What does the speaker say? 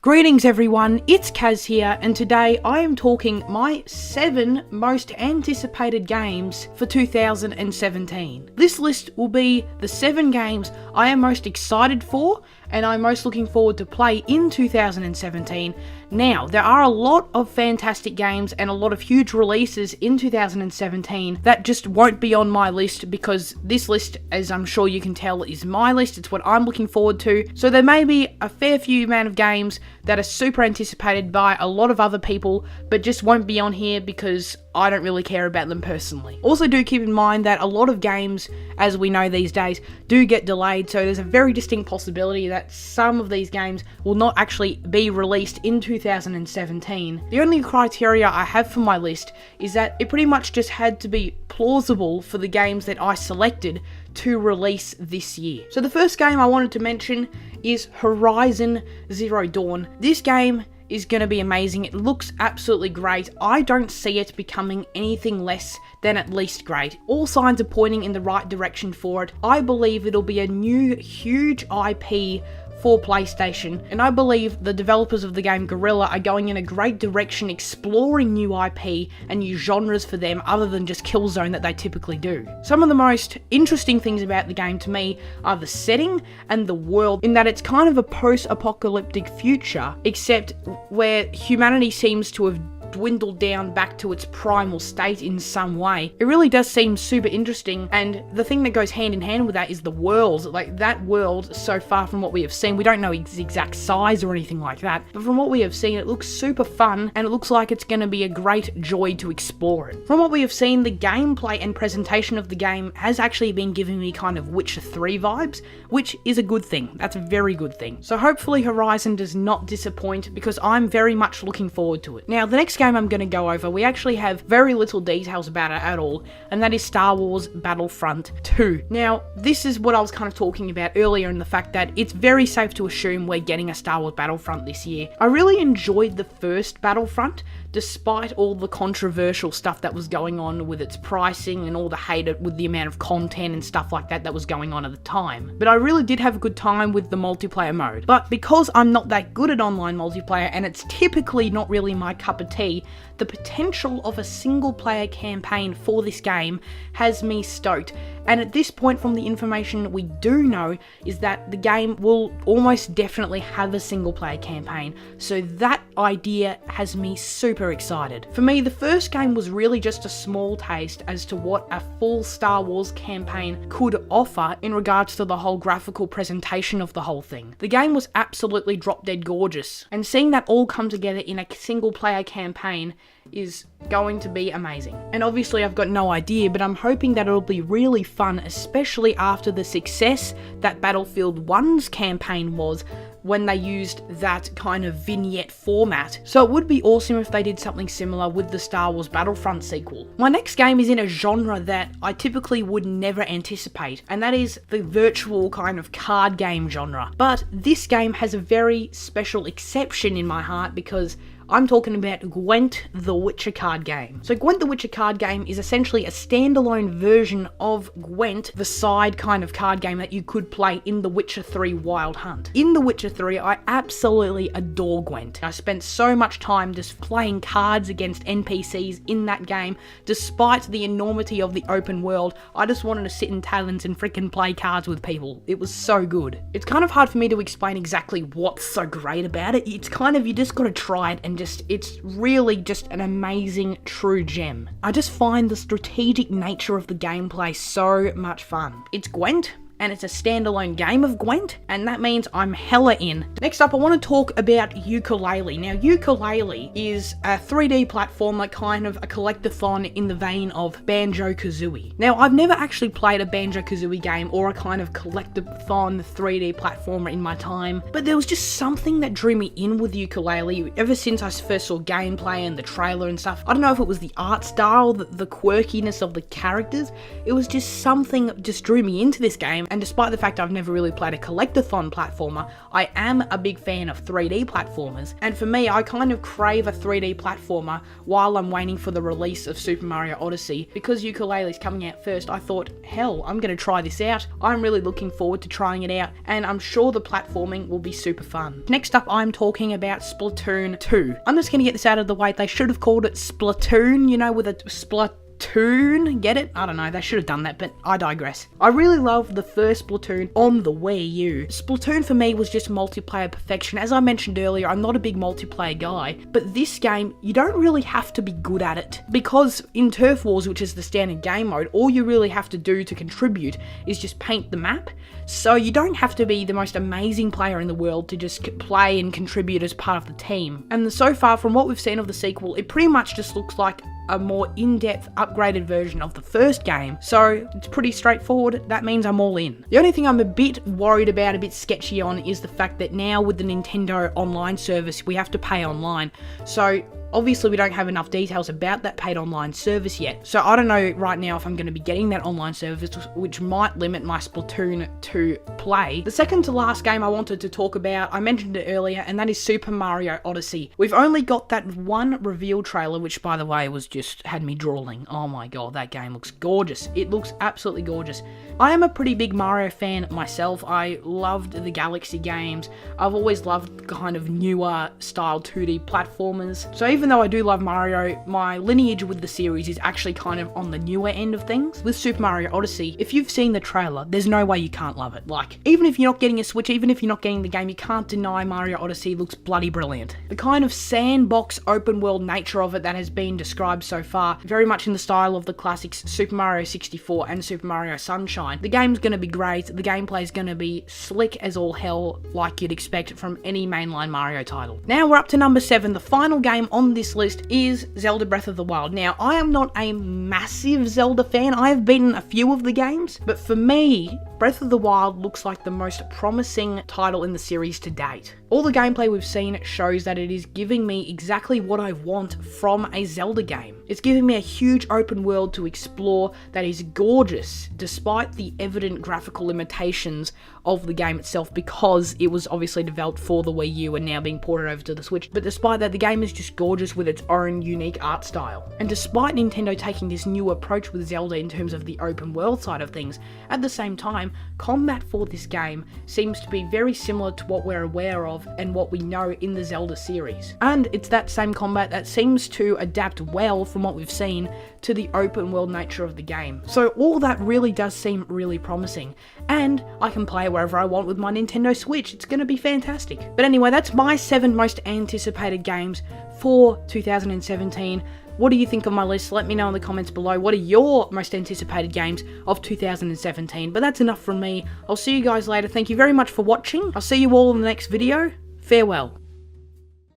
Greetings everyone, it's Kaz here, and today I am talking my 7 most anticipated games for 2017. This list will be the 7 games I am most excited for and I'm most looking forward to play in 2017. Now, there are a lot of fantastic games and a lot of huge releases in 2017 that just won't be on my list because this list, as I'm sure you can tell, is my list. It's what I'm looking forward to. So there may be a fair few amount of games that are super anticipated by a lot of other people, but just won't be on here because I don't really care about them personally. Also do keep in mind that a lot of games, as we know these days, do get delayed, so there's a very distinct possibility that some of these games will not actually be released in 2017. The only criteria I have for my list is that it pretty much just had to be plausible for the games that I selected to release this year. So the first game I wanted to mention is Horizon Zero Dawn. This game is going to be amazing. It looks absolutely great. I don't see it becoming anything less than at least great. All signs are pointing in the right direction for it. I believe it'll be a new huge IP for PlayStation, and I believe the developers of the game, Guerrilla, are going in a great direction exploring new IP and new genres for them other than just Killzone that they typically do. Some of the most interesting things about the game to me are the setting and the world, in that it's kind of a post-apocalyptic future, except where humanity seems to have dwindled down back to its primal state in some way. It really does seem super interesting, and the thing that goes hand in hand with that is the world. Like, that world, so far from what we have seen, we don't know its exact size or anything like that, but from what we have seen, it looks super fun, and it looks like it's going to be a great joy to explore it. From what we have seen, the gameplay and presentation of the game has actually been giving me kind of Witcher 3 vibes, which is a good thing. That's a very good thing. So hopefully Horizon does not disappoint, because I'm very much looking forward to it. Now, the next game I'm going to go over, we actually have very little details about it at all, and that is Star Wars Battlefront 2. Now, this is what I was kind of talking about earlier, in the fact that it's very safe to assume we're getting a Star Wars Battlefront this year. I really enjoyed the first Battlefront, despite all the controversial stuff that was going on with its pricing and all the hate with the amount of content and stuff like that that was going on at the time. But I really did have a good time with the multiplayer mode. But because I'm not that good at online multiplayer, and it's typically not really my cup of tea, the potential of a single player campaign for this game has me stoked. And at this point, from the information we do know, is that the game will almost definitely have a single player campaign. So that idea has me super excited. For me, the first game was really just a small taste as to what a full Star Wars campaign could offer in regards to the whole graphical presentation of the whole thing. The game was absolutely drop dead gorgeous, and seeing that all come together in a single player campaign is going to be amazing. And obviously I've got no idea, but I'm hoping that it'll be really fun, especially after the success that Battlefield 1's campaign was when they used that kind of vignette format. So it would be awesome if they did something similar with the Star Wars Battlefront sequel. My next game is in a genre that I typically would never anticipate, and that is the virtual kind of card game genre. But this game has a very special exception in my heart, because I'm talking about Gwent the Witcher card game. So Gwent the Witcher card game is essentially a standalone version of Gwent, the side kind of card game that you could play in The Witcher 3 Wild Hunt. In The Witcher 3, I absolutely adore Gwent. I spent so much time just playing cards against NPCs in that game. Despite the enormity of the open world, I just wanted to sit in taverns and freaking play cards with people. It was so good. It's kind of hard for me to explain exactly what's so great about it. It's kind of, you just gotta try it, and it's really just an amazing true gem. I just find the strategic nature of the gameplay so much fun. It's Gwent, and it's a standalone game of Gwent, and that means I'm hella in. Next up, I want to talk about Ukulele. Now, Ukulele is a 3D platformer, kind of a collectathon in the vein of Banjo-Kazooie. Now, I've never actually played a Banjo-Kazooie game or a kind of collectathon 3D platformer in my time, but there was just something that drew me in with Ukulele ever since I first saw gameplay and the trailer and stuff. I don't know if it was the art style, the quirkiness of the characters. It was just something that just drew me into this game, and despite the fact I've never really played a collectathon platformer, I am a big fan of 3D platformers, and for me, I kind of crave a 3D platformer while I'm waiting for the release of Super Mario Odyssey. Because Ukulele's coming out first, I thought, hell, I'm going to try this out. I'm really looking forward to trying it out, and I'm sure the platforming will be super fun. Next up, I'm talking about Splatoon 2. I'm just going to get this out of the way. They should have called it Splatoon, you know, with a Splatoon, get it? I don't know, they should have done that, but I digress. I really loved the first Splatoon on the Wii U. Splatoon for me was just multiplayer perfection. As I mentioned earlier, I'm not a big multiplayer guy, but this game, you don't really have to be good at it, because in Turf Wars, which is the standard game mode, all you really have to do to contribute is just paint the map. So you don't have to be the most amazing player in the world to just play and contribute as part of the team. And so far, from what we've seen of the sequel, it pretty much just looks like a more in-depth, upgraded version of the first game, so it's pretty straightforward. That means I'm all in. The only thing I'm a bit worried about, a bit sketchy on, is the fact that now with the Nintendo online service, we have to pay online. So obviously we don't have enough details about that paid online service yet, so I don't know right now if I'm going to be getting that online service, which might limit my Splatoon 2 play. The second to last game I wanted to talk about, I mentioned it earlier, and that is Super Mario Odyssey. We've only got that one reveal trailer, which by the way was just had me drooling. Oh my god, that game looks gorgeous. It looks absolutely gorgeous. I am a pretty big Mario fan myself. I loved the Galaxy games. I've always loved kind of newer style 2D platformers. So even though I do love Mario, my lineage with the series is actually kind of on the newer end of things. With Super Mario Odyssey, if you've seen the trailer, there's no way you can't love it. Like, even if you're not getting a Switch, even if you're not getting the game, you can't deny Mario Odyssey looks bloody brilliant. The kind of sandbox open world nature of it that has been described so far, very much in the style of the classics Super Mario 64 and Super Mario Sunshine. The game's going to be great, the gameplay's going to be slick as all hell, like you'd expect from any mainline Mario title. Now we're up to number 7, the final game on this list is Zelda Breath of the Wild. Now, I am not a massive Zelda fan, I have beaten a few of the games, but for me, Breath of the Wild looks like the most promising title in the series to date. All the gameplay we've seen shows that it is giving me exactly what I want from a Zelda game. It's giving me a huge open world to explore that is gorgeous, despite the evident graphical limitations of the game itself, because it was obviously developed for the Wii U and now being ported over to the Switch. But despite that, the game is just gorgeous with its own unique art style. And despite Nintendo taking this new approach with Zelda in terms of the open world side of things, at the same time, combat for this game seems to be very similar to what we're aware of and what we know in the Zelda series. And it's that same combat that seems to adapt well, from what we've seen, to the open world nature of the game. So all that really does seem really promising, and I can play wherever I want with my Nintendo Switch. It's going to be fantastic. But anyway, that's my 7 most anticipated games for 2017. What do you think of my list? Let me know in the comments below. What are your most anticipated games of 2017? But that's enough from me. I'll see you guys later. Thank you very much for watching. I'll see you all in the next video. Farewell.